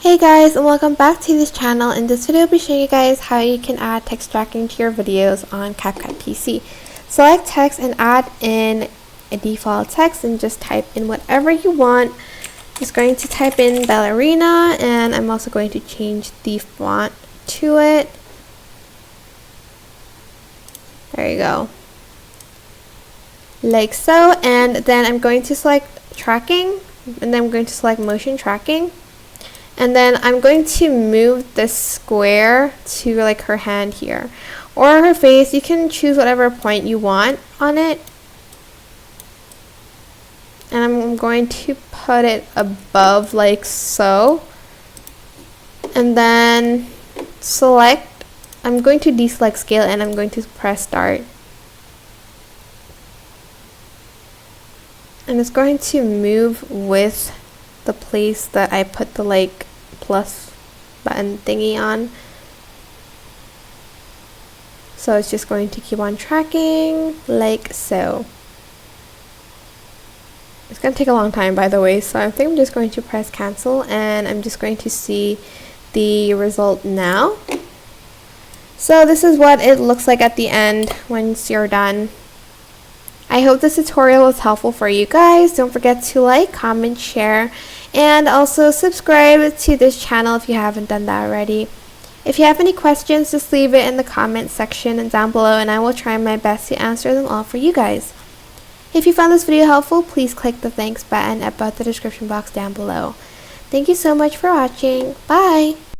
Hey guys, and welcome back to this channel. In this video I'll be showing you guys how you can add text tracking to your videos on CapCut PC. Select text and add in a default text and just type in whatever you want. I'm just going to type in ballerina, and I'm also going to change the font to it. There you go. Like so, and then I'm going to select tracking, and then I'm going to select motion tracking. And then I'm going to move this square to like her hand here or her face. You can choose whatever point you want on it. And I'm going to put it above like so. And then select, I'm going to deselect scale and I'm going to press start. And it's going to move with the place that I put the like plus button thingy on. So it's just going to keep on tracking like so. It's going to take a long time, by the way, so I think I'm just going to press cancel and I'm just going to see the result now. So this is what it looks like at the end once you're done. I hope this tutorial was helpful for you guys. Don't forget to like, comment, share, and also subscribe to this channel if you haven't done that already. If you have any questions, just leave it in the comment section and down below, and I will try my best to answer them all for you guys. If you found this video helpful, please click the thanks button above the description box down below. Thank you so much for watching. Bye!